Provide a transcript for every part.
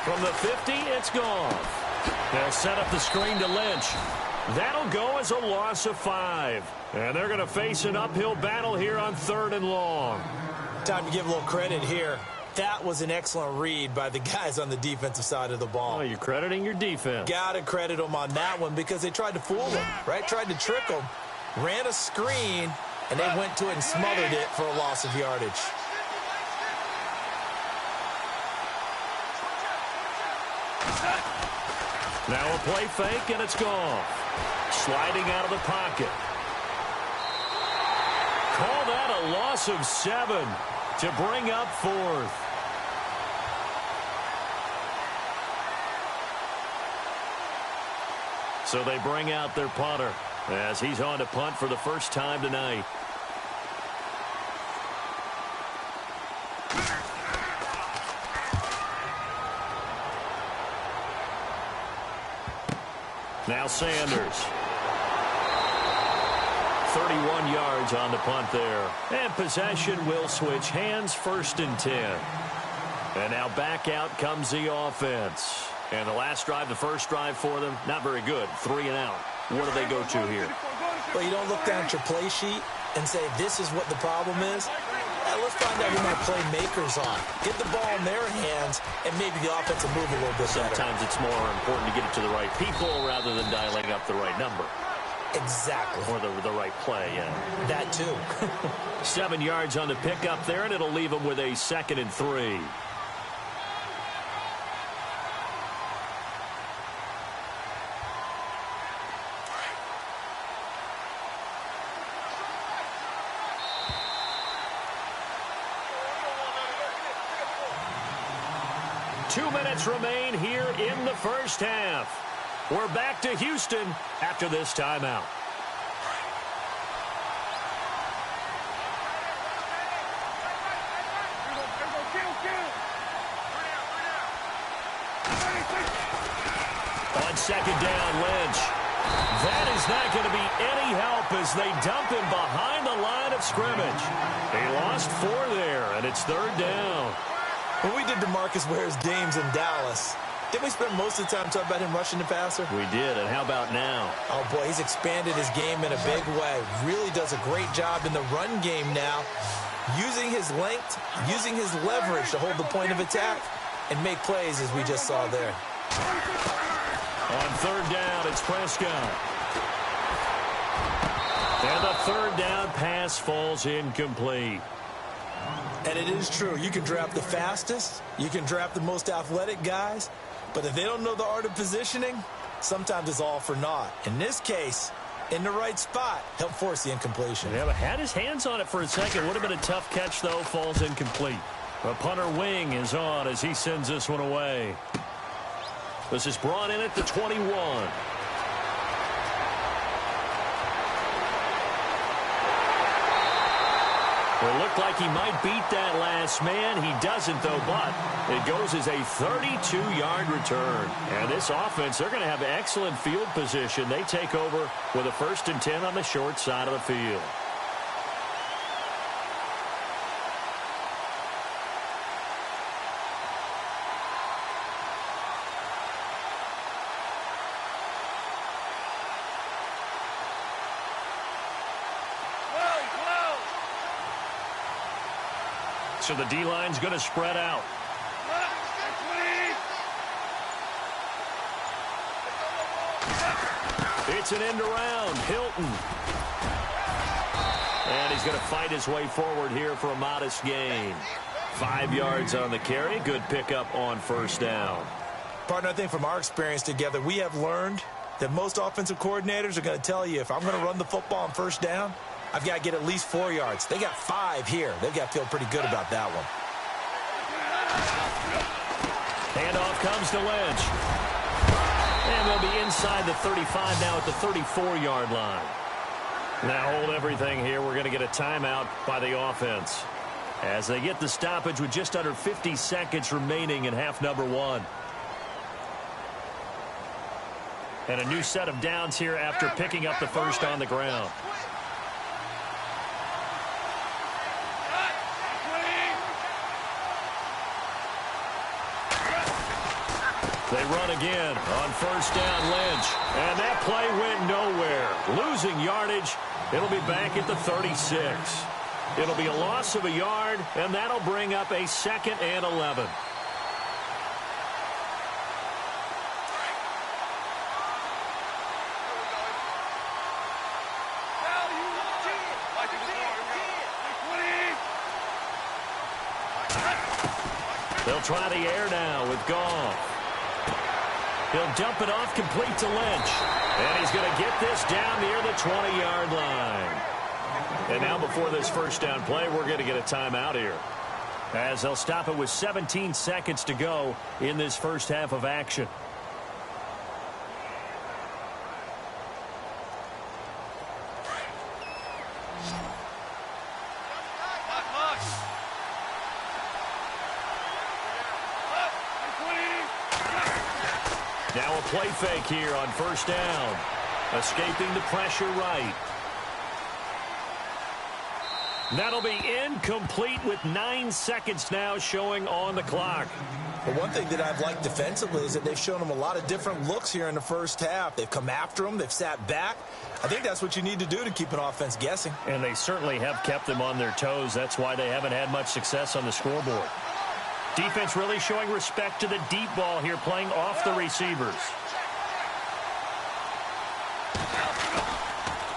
From the 50, it's gone. They'll set up the screen to Lynch. That'll go as a loss of 5. And they're going to face an uphill battle here on 3rd and long. Time to give a little credit here. That was an excellent read by the guys on the defensive side of the ball. Oh, you're crediting your defense. Got to credit them on that one because they tried to fool them, right? Tried to trick them. Ran a screen, and they went to it and smothered it for a loss of yardage. Now a play fake, and it's gone. Sliding out of the pocket. Call that a loss of 7 to bring up 4th. So they bring out their punter as he's on to punt for the first time tonight. Now Sanders. 31 yards on the punt there. And possession will switch hands, 1st and 10. And now back out comes the offense. And the last drive, the first drive for them, not very good. 3 and out. What do they go to here? Well, you don't look down at your play sheet and say, this is what the problem is. Let's find out who my playmakers are. Get the ball in their hands, and maybe the offense will move a little bit better. Sometimes it's more important to get it to the right people rather than dialing up the right number. Exactly. Or the right play, yeah. That too. 7 yards on the pickup there, and it'll leave them with a 2nd and 3. Remain here in the first half. We're back to Houston after this timeout. On 2nd down, Lynch. That is not going to be any help as they dump him behind the line of scrimmage. They lost 4 there, and it's 3rd down. When we did DeMarcus Ware's games in Dallas, didn't we spend most of the time talking about him rushing the passer? We did, and how about now? Oh, boy, he's expanded his game in a big way. Really does a great job in the run game now, using his length, using his leverage to hold the point of attack and make plays as we just saw there. On 3rd down, it's Prescott. And the 3rd down pass falls incomplete. And it is true. You can draft the fastest. You can draft the most athletic guys. But if they don't know the art of positioning, sometimes it's all for naught. In this case, in the right spot, help force the incompletion. Yeah, but had his hands on it for a second. Would have been a tough catch, though. Falls incomplete. The punter wing is on as he sends this one away. This is brought in at the 21. It looked like he might beat that last man. He doesn't, though, but it goes as a 32-yard return. And this offense, they're going to have excellent field position. They take over with a 1st and 10 on the short side of the field. So the D-line's going to spread out. It's an end around. Hilton. And he's going to fight his way forward here for a modest gain. 5 yards on the carry. Good pickup on 1st down. Partner, I think from our experience together, we have learned that most offensive coordinators are going to tell you, if I'm going to run the football on 1st down, I've got to get at least 4 yards. They got 5 here. They've got to feel pretty good about that one. Handoff comes to Lynch. And they'll be inside the 35 now at the 34-yard line. Now hold everything here. We're going to get a timeout by the offense as they get the stoppage with just under 50 seconds remaining in half number 1. And a new set of downs here after picking up the first on the ground. They run again on first down, Lynch. And that play went nowhere. Losing yardage. It'll be back at the 36. It'll be a loss of a yard, and that'll bring up a 2nd and 11. They'll try the air now with Goff. He'll dump it off complete to Lynch. And he's going to get this down near the 20-yard line. And now before this first down play, we're going to get a timeout here, as they'll stop it with 17 seconds to go in this first half of action. Now a play fake here on first down. Escaping the pressure right. That'll be incomplete with 9 seconds now showing on the clock. But one thing that I've liked defensively is that they've shown them a lot of different looks here in the first half. They've come after them. They've sat back. I think that's what you need to do to keep an offense guessing. And they certainly have kept them on their toes. That's why they haven't had much success on the scoreboard. Defense really showing respect to the deep ball here, playing off the receivers.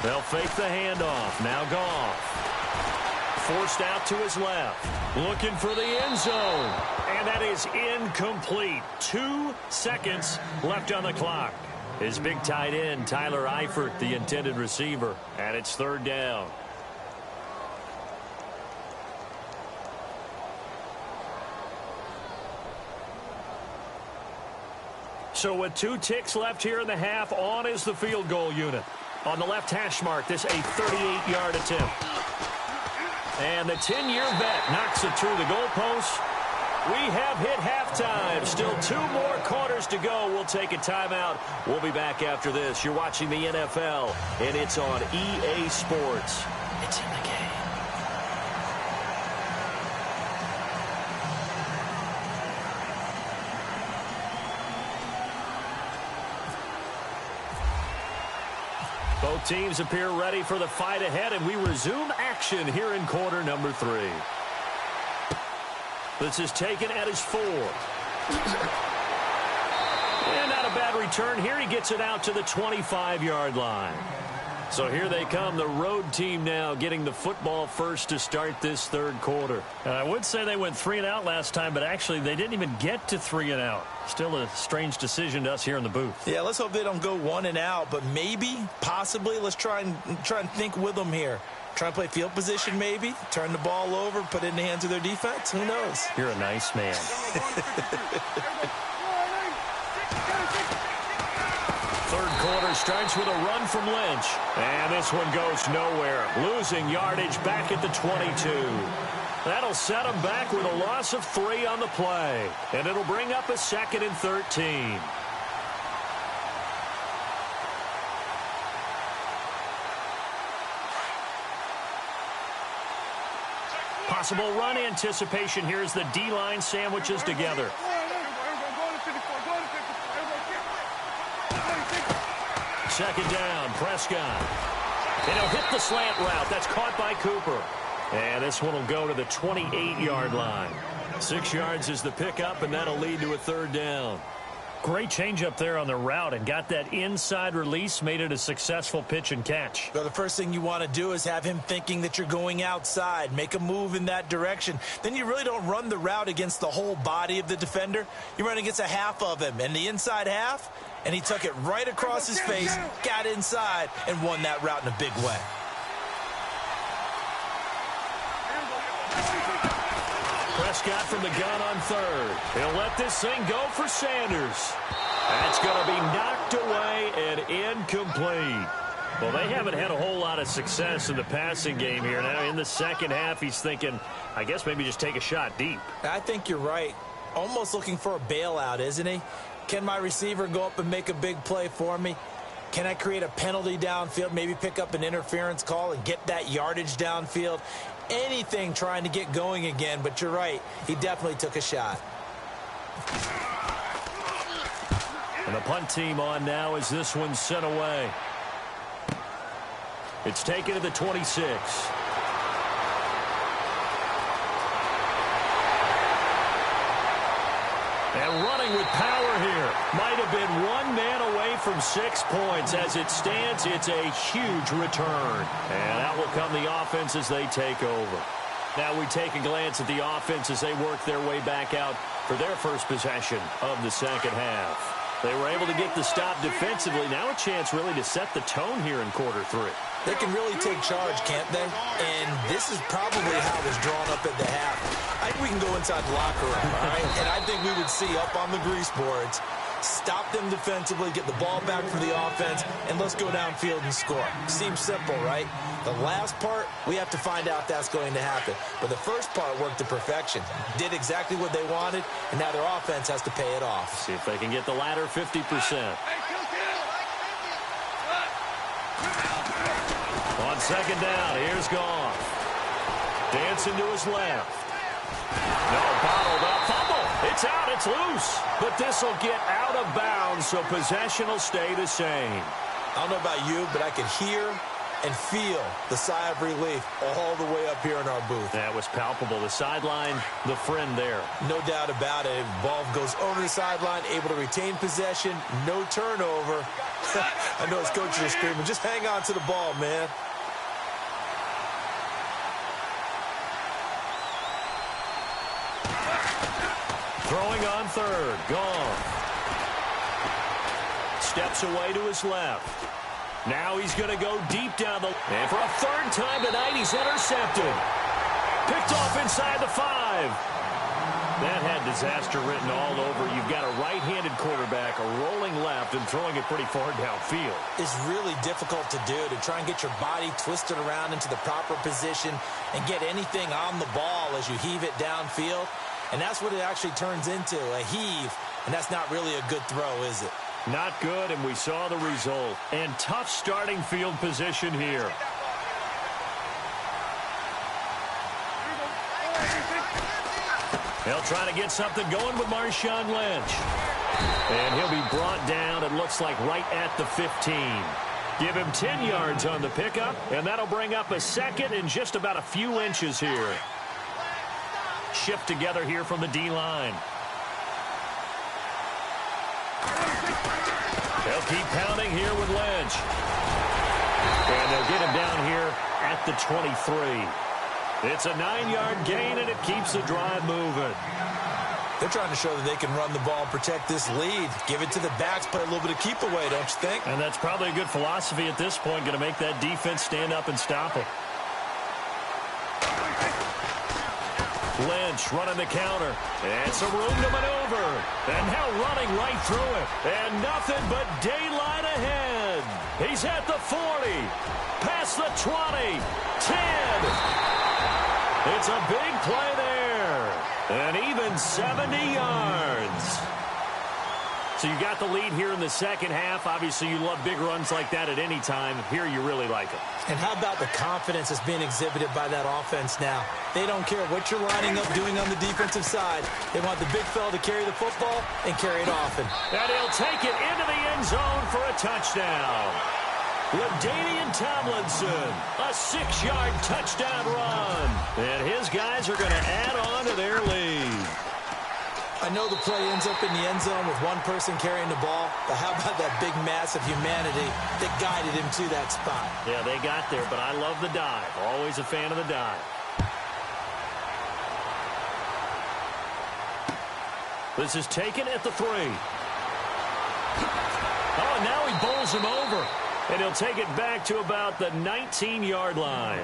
They'll fake the handoff. Now Goff. Forced out to his left. Looking for the end zone. And that is incomplete. 2 seconds left on the clock. His big tight end, Tyler Eifert, the intended receiver. And it's third down. So with 2 ticks left here in the half, on is the field goal unit. On the left hash mark, this a 38-yard attempt. And the 10-year vet knocks it through the goalpost. We have hit halftime. Still 2 more quarters to go. We'll take a timeout. We'll be back after this. You're watching the NFL, and it's on EA Sports. It's in the game. Both teams appear ready for the fight ahead, and we resume action here in quarter number 3. This is taken at his 4. And not a bad return here. He gets it out to the 25-yard line. So here they come, the road team now getting the football first to start this third quarter. I would say they went 3 and out last time, but actually they didn't even get to 3 and out. Still a strange decision to us here in the booth. Yeah, let's hope they don't go 1 and out, but maybe, possibly, let's try and think with them here. Try and play field position maybe, turn the ball over, put it in the hands of their defense. Who knows? You're a nice man. Third quarter starts with a run from Lynch. And this one goes nowhere. Losing yardage back at the 22. That'll set him back with a loss of 3 on the play. And it'll bring up a 2nd and 13. Possible run anticipation here as the D-line sandwiches together. Second down, Prescott. And he'll hit the slant route. That's caught by Cooper. And this one will go to the 28-yard line. 6 yards is the pickup, and that'll lead to a third down. Great change up there on the route and got that inside release, made it a successful pitch and catch. Well, the first thing you want to do is have him thinking that you're going outside, make a move in that direction. Then you really don't run the route against the whole body of the defender. You run against a half of him, and the inside half, and he took it right across his face, got inside, and won that route in a big way. Prescott from the gun on third. He'll let this thing go for Sanders. That's going to be knocked away and incomplete. Well, they haven't had a whole lot of success in the passing game here. Now, in the second half, he's thinking, I guess maybe just take a shot deep. I think you're right. Almost looking for a bailout, isn't he? Can my receiver go up and make a big play for me? Can I create a penalty downfield, maybe pick up an interference call and get that yardage downfield? Anything trying to get going again, but you're right. He definitely took a shot. And the punt team on now as this one's sent away. It's taken to the 26. And running with power here. Might have been one man away from 6 points. As it stands, it's a huge return. And out will come the offense as they take over. Now we take a glance at the offense as they work their way back out for their first possession of the second half. They were able to get the stop defensively. Now a chance really to set the tone here in quarter 3. They can really take charge, can't they? And this is probably how it was drawn up at the half. I think we can go inside the locker room, all right? And I think we would see up on the grease boards, stop them defensively, get the ball back for the offense, and let's go downfield and score. Seems simple, right? The last part, we have to find out if that's going to happen. But the first part worked to perfection. Did exactly what they wanted, and now their offense has to pay it off. See if they can get the latter 50%. On second down, here's Goff. Dancing to his left. No, bottled up. Fumble. It's out. It's loose. But this will get out of bounds, so possession will stay the same. I don't know about you, but I can hear and feel the sigh of relief all the way up here in our booth. That was palpable. The sideline, the friend there. No doubt about it. Ball goes over the sideline, able to retain possession, no turnover. I know his coaches are screaming, just hang on to the ball, man. Throwing on third. Goff. Steps away to his left. Now he's going to go deep down the... And for a third time tonight, he's intercepted. Picked off inside the 5. That had disaster written all over. You've got a right-handed quarterback, a rolling left, and throwing it pretty far downfield. It's really difficult to do, to try and get your body twisted around into the proper position and get anything on the ball as you heave it downfield. And that's what it actually turns into, a heave. And that's not really a good throw, is it? Not good, and we saw the result. And tough starting field position here. They'll try to get something going with Marshawn Lynch. And he'll be brought down, it looks like, right at the 15. Give him 10 yards on the pickup, and that'll bring up a second and just about a few inches here. Shift together here from the D-line. They'll keep pounding here with Lynch. And they'll get him down here at the 23. It's a 9-yard gain, and it keeps the drive moving. They're trying to show that they can run the ball, protect this lead, give it to the backs, play a little bit of keep away, don't you think? And that's probably a good philosophy at this point, going to make that defense stand up and stop them. Lynch running the counter, and some room to maneuver. And now running right through it. And nothing but daylight ahead. He's at the 40, past the 20, 10. It's a big play there. And even 70 yards. So you got the lead here in the second half. Obviously, you love big runs like that at any time. Here, you really like it. And how about the confidence that's being exhibited by that offense now? They don't care what you're lining up doing on the defensive side. They want the big fella to carry the football and carry it often. And he'll take it into the end zone for a touchdown. LaDainian Tomlinson, a 6-yard touchdown run. And his guys are going to add on to their lead. I know the play ends up in the end zone with one person carrying the ball, but how about that big mass of humanity that guided him to that spot? Yeah, they got there, but I love the dive. Always a fan of the dive. This is taken at the 3. Oh, and now he bowls him over. And he'll take it back to about the 19-yard line.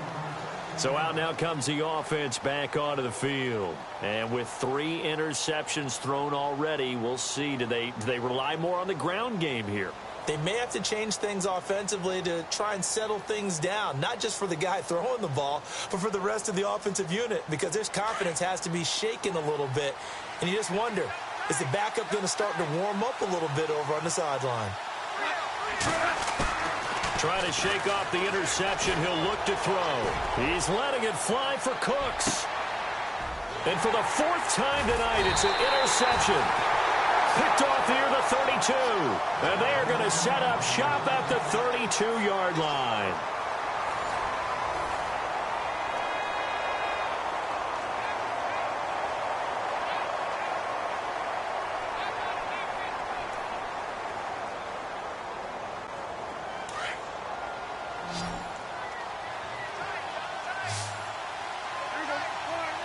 So out now comes the offense back onto the field. And with 3 interceptions thrown already, we'll see. Do they rely more on the ground game here? They may have to change things offensively to try and settle things down, not just for the guy throwing the ball, but for the rest of the offensive unit, because their confidence has to be shaken a little bit. And you just wonder, is the backup going to start to warm up a little bit over on the sideline? Trying to shake off the interception. He'll look to throw. He's letting it fly for Cooks. And for the 4th time tonight, it's an interception. Picked off here, the 32. And they are going to set up shop at the 32-yard line.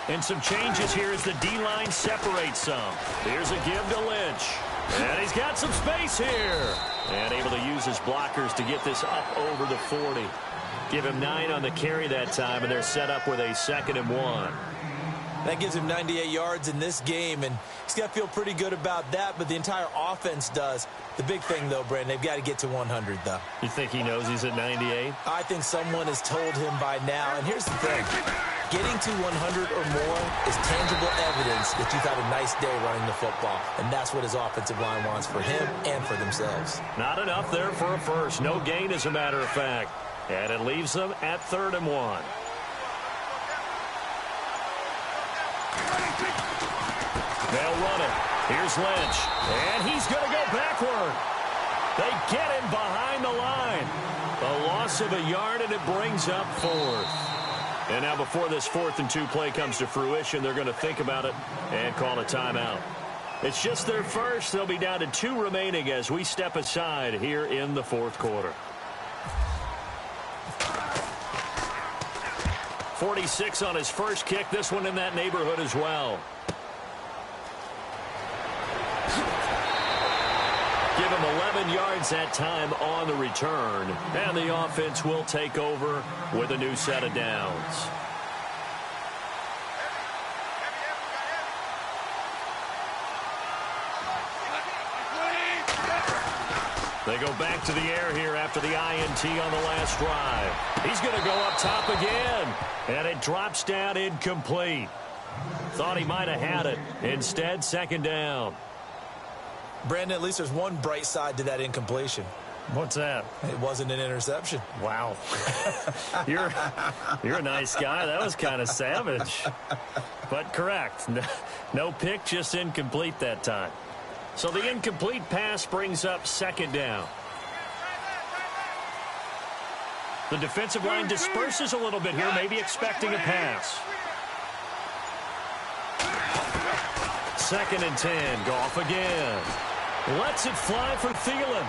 And some changes here as the D-line separates some. Here's a give to Lynch. And he's got some space here. And able to use his blockers to get this up over the 40. Give him 9 on the carry that time, and they're set up with a 2nd and 1. That gives him 98 yards in this game, and he's got to feel pretty good about that, but the entire offense does. The big thing, though, Brandon, they've got to get to 100, though. You think he knows he's at 98? I think someone has told him by now, and here's the thing. Getting to 100 or more is tangible evidence that you've had a nice day running the football, and that's what his offensive line wants for him and for themselves. Not enough there for a first. No gain, as a matter of fact. And it leaves them at 3rd and 1. They'll run it. Here's Lynch. And he's going to go backward. They get him behind the line. A loss of a yard, and it brings up 4th. And now before this 4th and 2 play comes to fruition, they're going to think about it and call a timeout. It's just their first. They'll be down to 2 remaining as we step aside here in the 4th quarter. 46 on his first kick. This one in that neighborhood as well. Give him 11 yards that time on the return. And the offense will take over with a new set of downs. They go back to the air here after the INT on the last drive. He's going to go up top again. And it drops down incomplete. Thought he might have had it. Instead, 2nd down. Brandon, at least there's one bright side to that incompletion. What's that? It wasn't an interception. Wow. You're a nice guy. That was kind of savage. But correct. No pick, just incomplete that time. So the incomplete pass brings up 2nd down. The defensive line disperses a little bit here, maybe expecting a pass. 2nd and 10. Goff again. Lets it fly for Thielen.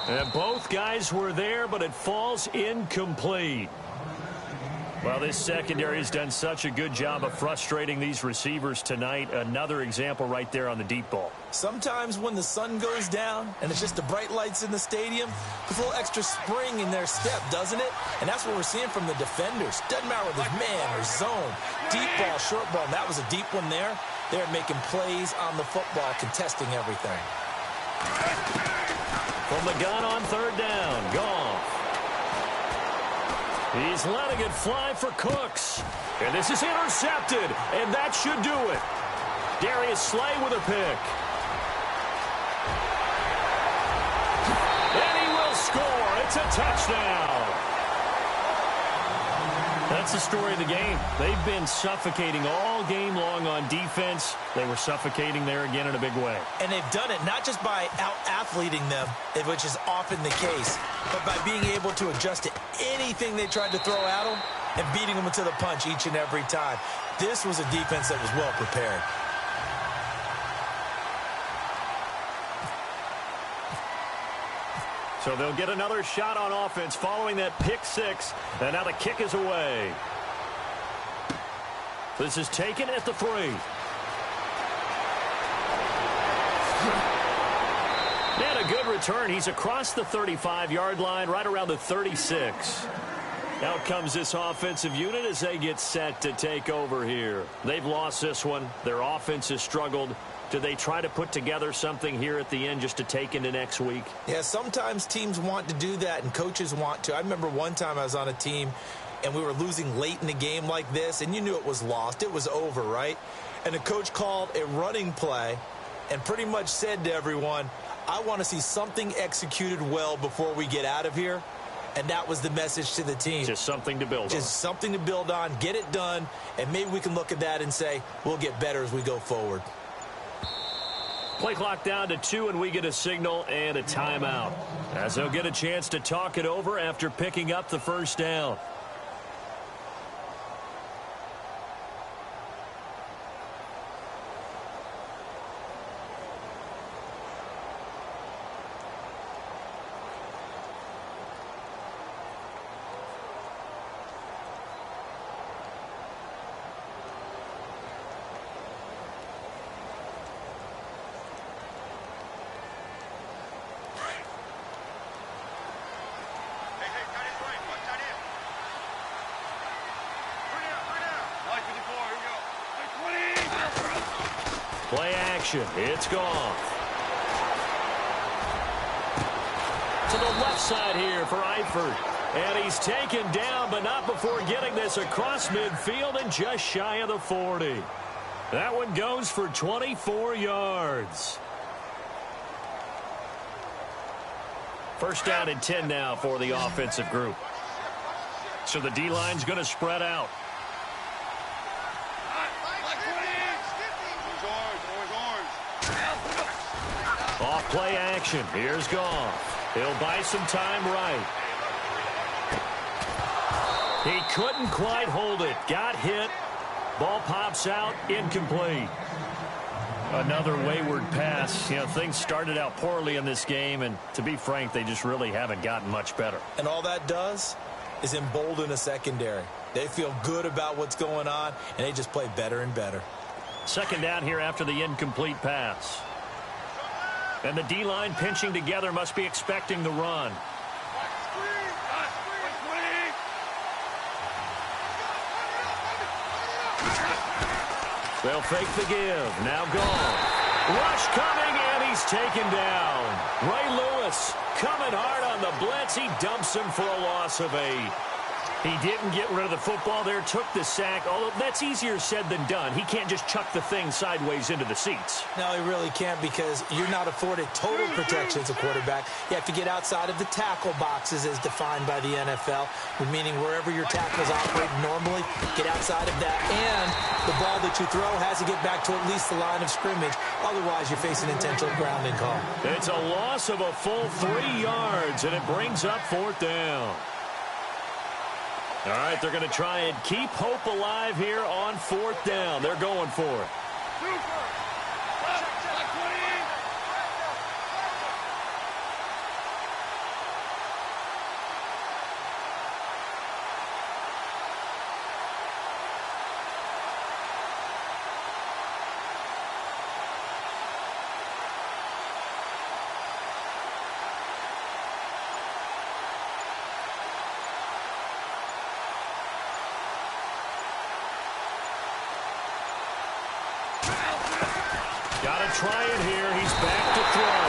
And both guys were there, but it falls incomplete. Well, this secondary has done such a good job of frustrating these receivers tonight. Another example right there on the deep ball. Sometimes when the sun goes down and it's just the bright lights in the stadium, there's a little extra spring in their step, doesn't it? And that's what we're seeing from the defenders. Doesn't matter whether it's man or zone, deep ball, short ball. And that was a deep one there. They're making plays on the football, contesting everything. From the gun on 3rd down, Goff. He's letting it fly for Cooks. And this is intercepted, and that should do it. Darius Slay with a pick. And he will score. It's a touchdown. That's the story of the game. They've been suffocating all game long on defense. They were suffocating there again in a big way. And they've done it not just by out-athleting them, which is often the case, but by being able to adjust to anything they tried to throw at them and beating them to the punch each and every time. This was a defense that was well prepared. So they'll get another shot on offense following that pick 6. And now the kick is away. This is taken at the 3. And a good return. He's across the 35-yard line, right around the 36. Out comes this offensive unit as they get set to take over here. They've lost this one. Their offense has struggled. Do they try to put together something here at the end just to take into next week? Yeah, sometimes teams want to do that and coaches want to. I remember one time I was on a team and we were losing late in the game like this, and you knew it was lost. It was over, right? And the coach called a running play and pretty much said to everyone, I want to see something executed well before we get out of here. And that was the message to the team. Just something to build on. Just something to build on, get it done, and maybe we can look at that and say, we'll get better as we go forward. Play clock down to 2, and we get a signal and a timeout, as they'll get a chance to talk it over after picking up the first down. Play action. It's gone. To the left side here for Eifert. And he's taken down, but not before getting this across midfield and just shy of the 40. That one goes for 24 yards. First down and 10 now for the offensive group. So the D-line's going to spread out. Off play action. Here's Goff. He'll buy some time right. He couldn't quite hold it. Got hit. Ball pops out. Incomplete. Another wayward pass. You know, things started out poorly in this game, and to be frank, they just really haven't gotten much better. And all that does is embolden a secondary. They feel good about what's going on, and they just play better and better. Second down here after the incomplete pass. And the D-line pinching together, must be expecting the run. They'll fake the give. Now gone. Rush coming, and he's taken down. Ray Lewis coming hard on the blitz. He dumps him for a loss of 8. He didn't get rid of the football there, took the sack, although that's easier said than done. He can't just chuck the thing sideways into the seats. No, he really can't, because you're not afforded total protection as a quarterback. You have to get outside of the tackle boxes as defined by the NFL, meaning wherever your tackles operate normally, get outside of that. And the ball that you throw has to get back to at least the line of scrimmage. Otherwise, you're facing intentional grounding call. It's a loss of a full 3 yards, and it brings up 4th down. All right, they're going to try and keep hope alive here on 4th down. They're going for it. Got to try it here. He's back to throw.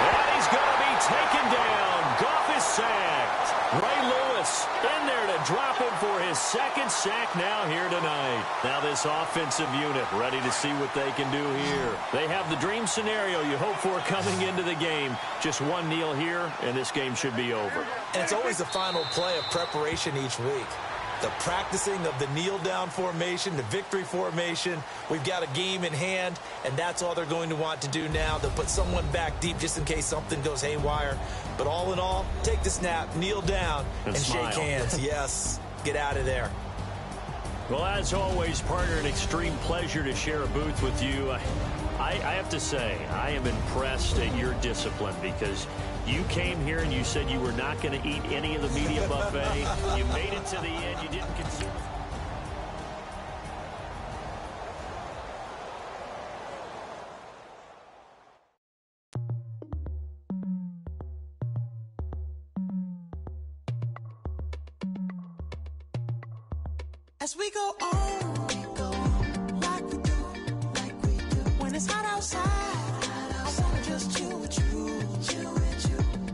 And he's going to be taken down. Goff is sacked. Ray Lewis in there to drop him for his 2nd sack now here tonight. Now this offensive unit ready to see what they can do here. They have the dream scenario you hope for coming into the game. Just one kneel here, and this game should be over. And it's always the final play of preparation each week. The practicing of the kneel-down formation, the victory formation. We've got a game in hand, and that's all they're going to want to do now. They'll put someone back deep just in case something goes haywire. But all in all, take the snap, kneel down, and shake hands. Yes, get out of there. Well, as always, partner, an extreme pleasure to share a booth with you. I have to say, I am impressed at your discipline, because you came here and you said you were not going to eat any of the media buffet. You made it to the end. You didn't consume. As we go on, like we do, when it's hot outside, I wanna just chill with you.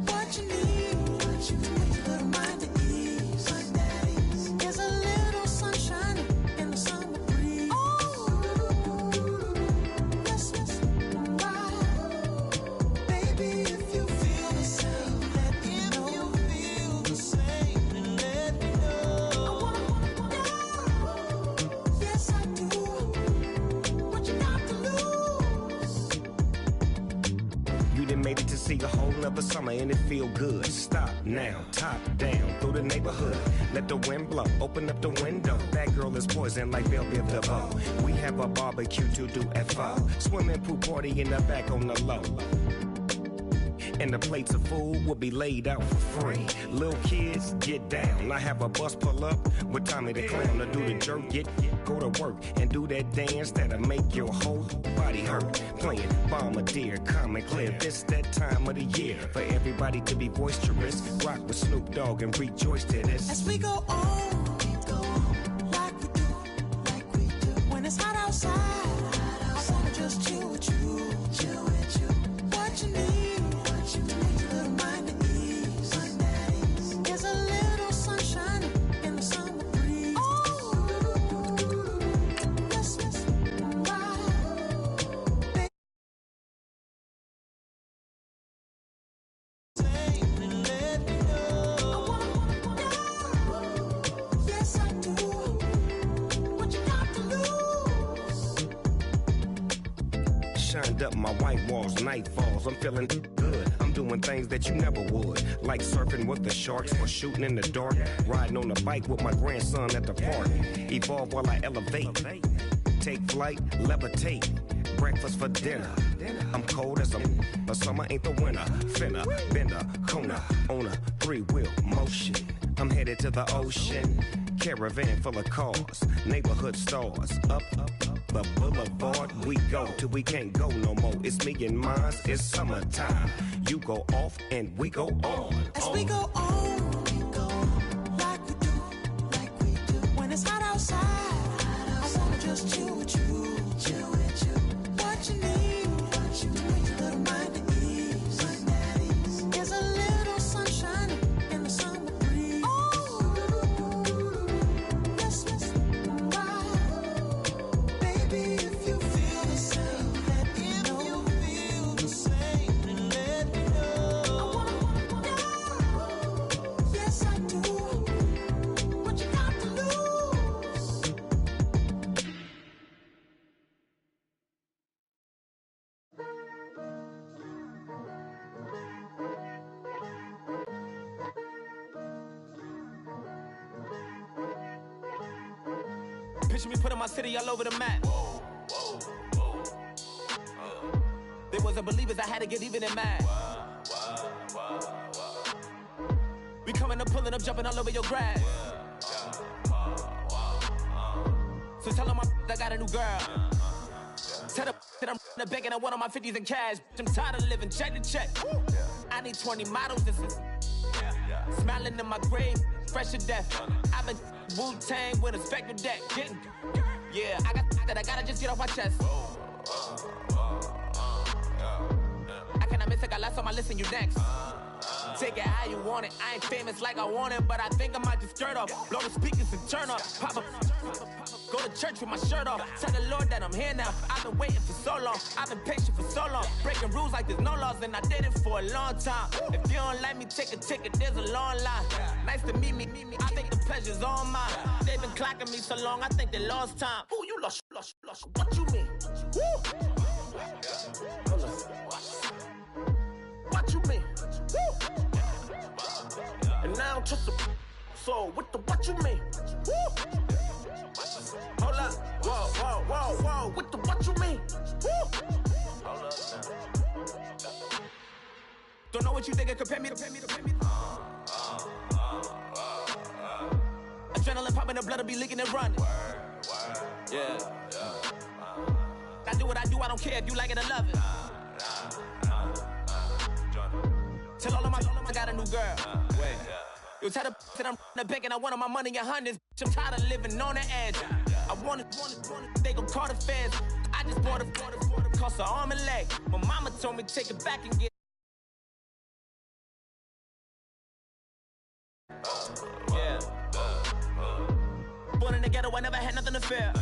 What you need, to make your little mind at ease. There's a little sunshine in the summer breeze. Yes, right. Baby, if you feel the same, let me know. If you feel the same, let me know. I wanna made it to see a whole nother summer and it feel good. Stop now, top down through the neighborhood. Let the wind blow, open up the window. That girl is poison like Belle Biv DeVoe. We have a barbecue to do FO. Swimming pool party in the back on the low. And the plates of food will be laid out for free. Little kids, get down. I have a bus pull up with Tommy the Clown to do the jerk, go to work and do that dance that'll make your whole body hurt. Playing Bombardier, Common Clear. This that time of the year for everybody to be boisterous. Rock with Snoop Dogg and rejoice to this. As we go on, like we do. When it's hot outside, I wanna just chill with you. What you need. Little mind at ease. There's a little sunshine in the summer breeze. Yes, yes, yes, I do. What you got to lose? Shined up my white walls, night falls. I'm feeling good. I'm doing things that you never would, like surfing with the sharks or shooting in the dark, riding on a bike with my grandson at the park. Evolve while I elevate, take flight, levitate, breakfast for dinner. I'm cold as but summer ain't the winter. Finna, bender, Kona, on a 3-wheel motion. I'm headed to the ocean, caravan full of cars, neighborhood stars. Up the boulevard we go till we can't go no more. It's me and mine, it's summertime. You go off and we go on. As we go on, like we do. When it's hot outside, I wanna just chill with you. What you need, little mind at ease. There's a little sunshine in the summer breeze. Yes, yes, baby, if you feel the same, let me know. Yes, I do. What you got to lose? Picture me putting my city all over the map. They wasn't believers, I had to get even in mad. We coming up, pulling up, jumping all over your grass. So tell them I got a new girl. Tell them that I'm begging, I want all my 50s in cash. I'm tired of living check to check. I need 20 models, this is smiling in my grave, fresh to death. I've been Wu-Tang with a spectral deck. Yeah, I got that, I gotta just get off my chest. I cannot miss it, got last on my list and you next. Take it how you want it, I ain't famous like I want it, but I think I might just skirt off. Blow the speakers and turn up, pop up. Go to church with my shirt off, tell the Lord that I'm here now. I've been waiting for so long, I've been patient for so long. Breaking rules like there's no laws and I did it for a long time. If you don't like me, take a ticket, there's a long line. Nice to meet me, I think the pleasure's all mine. They've been clocking me so long, I think they lost time. Ooh, you lost, what you mean? Woo! What you mean? Woo! And now I don't trust the so what you mean? Woo! Hold up, whoa, with the what you mean? Woo! Hold up now. Don't know what you think, compare me. Adrenaline popping, the blood will be leaking and running. Yeah. I do what I do, I don't care if you like it or love it. Tell all of my I got a new girl. Wait. You tell the that I'm the bank and I want all my money in hundreds. I'm tired of living on the edge. I want it, they gon' call the feds. I just bought a cost an arm and leg. My mama told me take it back and get. Yeah. Born in the ghetto, I never had nothing to fear.